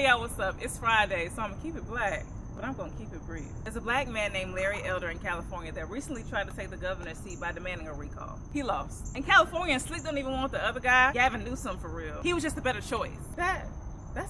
Hey y'all, what's up? It's Friday, so I'm gonna keep it black, but I'm gonna keep it brief. There's a black man named Larry Elder in California that recently tried to take the governor's seat by demanding a recall. He lost. In California, Slick don't even want the other guy, Gavin Newsom, for real. He was just a better choice. That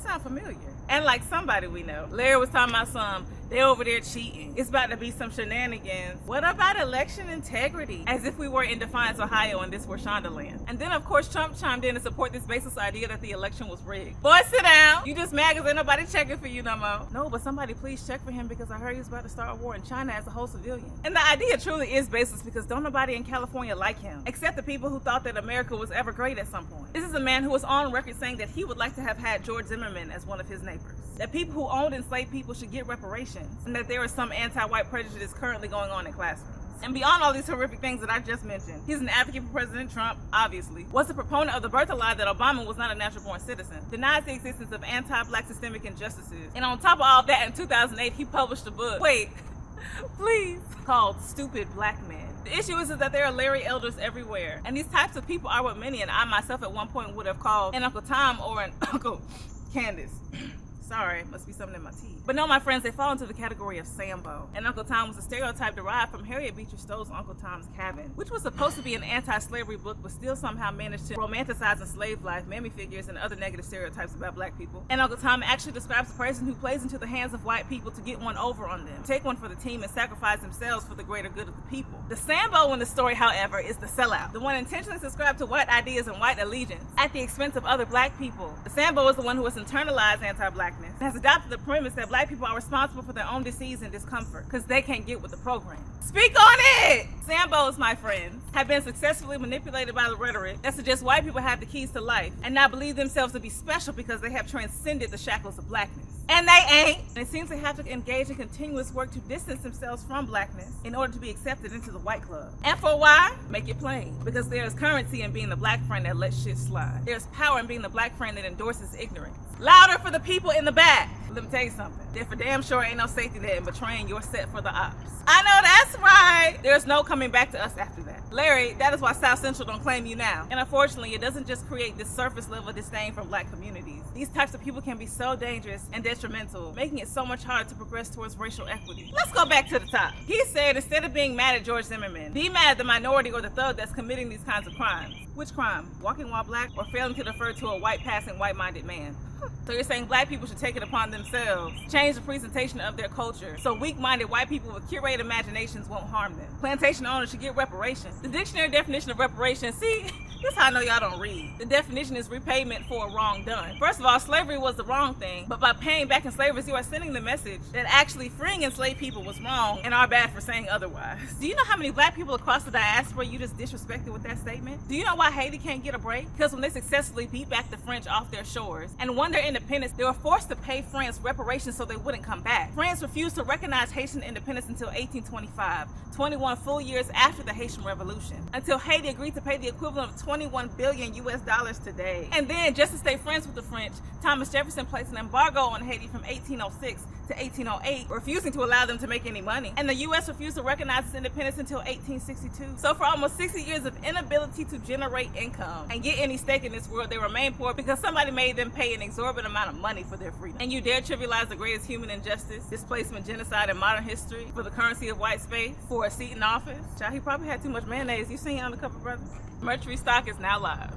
sounds familiar. And like somebody we know. Larry was talking about they over there cheating. It's about to be some shenanigans. What about election integrity? As if we were in Defiance, Ohio, and this were Shondaland. And then of course Trump chimed in to support this baseless idea that the election was rigged. Boy, sit down. You just mad because ain't nobody checking for you no more. No, but somebody please check for him because I heard he was about to start a war in China as a whole civilian. And the idea truly is baseless because don't nobody in California like him, except the people who thought that America was ever great at some point. This is a man who was on record saying that he would like to have had George Zimmerman as one of his neighbors. That people who owned enslaved people should get reparations, and that there is some anti-white prejudice currently going on in classrooms. And beyond all these horrific things that I just mentioned, he's an advocate for President Trump, obviously, was a proponent of the birth lie that Obama was not a natural-born citizen, denies the existence of anti-black systemic injustices, and on top of all that, in 2008, he published a book, please, called Stupid Black Men. The issue is that there are Larry Elders everywhere, and these types of people are what many, and I myself at one point would have called an Uncle Tom or an Uncle Candace. Sorry, must be something in my teeth. But no, my friends, they fall into the category of Sambo. And Uncle Tom was a stereotype derived from Harriet Beecher Stowe's Uncle Tom's Cabin, which was supposed to be an anti-slavery book, but still somehow managed to romanticize enslaved life, mammy figures, and other negative stereotypes about black people. And Uncle Tom actually describes a person who plays into the hands of white people to get one over on them, take one for the team, and sacrifice themselves for the greater good of the people. The Sambo in the story, however, is the sellout, the one intentionally subscribed to white ideas and white allegiance at the expense of other black people. The Sambo is the one who has internalized anti-blackness and has adopted the premise that black people are responsible for their own disease and discomfort because they can't get with the program. Speak on it! Sambos, my friends, have been successfully manipulated by the rhetoric that suggests white people have the keys to life and now believe themselves to be special because they have transcended the shackles of blackness. And they ain't. They seem to have to engage in continuous work to distance themselves from blackness in order to be accepted into the white club. And for why? Make it plain. Because there's currency in being the black friend that lets shit slide. There's power in being the black friend that endorses ignorance. Louder for the people in the back. Let me tell you something. There for damn sure ain't no safety net in betraying your set for the ops. I know that's right. There's no coming back to us after that. Larry, that is why South Central don't claim you now. And unfortunately, it doesn't just create this surface level disdain from black communities. These types of people can be so dangerous and detrimental, making it so much harder to progress towards racial equity. Let's go back to the top. He said instead of being mad at George Zimmerman, be mad at the minority or the thug that's committing these kinds of crimes. Which crime? Walking while black or failing to defer to a white passing white-minded man? So you're saying black people should take it upon themselves, change the presentation of their culture, so weak-minded white people with curated imaginations won't harm them. Plantation owners should get reparations. The dictionary definition of reparations, see, this is how I know y'all don't read. The definition is repayment for a wrong done. First of all, slavery was the wrong thing, but by paying back enslavers, you are sending the message that actually freeing enslaved people was wrong and are bad for saying otherwise. Do you know how many black people across the diaspora you just disrespected with that statement? Do you know why Haiti can't get a break? Because when they successfully beat back the French off their shores and won their independence, they were forced to pay France reparations so they wouldn't come back. France refused to recognize Haitian independence until 1825, 21 full years after the Haitian Revolution, until Haiti agreed to pay the equivalent of 21 billion US dollars today. And then, just to stay friends with the French, Thomas Jefferson placed an embargo on Haiti from 1806 to 1808, refusing to allow them to make any money. And the US refused to recognize its independence until 1862. So for almost 60 years of inability to generate income and get any stake in this world, they remain poor because somebody made them pay an exorbitant amount of money for their freedom. And you dare trivialize the greatest human injustice, displacement, genocide in modern history for the currency of white space, for a seat in office? Child, he probably had too much mayonnaise. You seen Undercover Brother? Mercury stock is now live.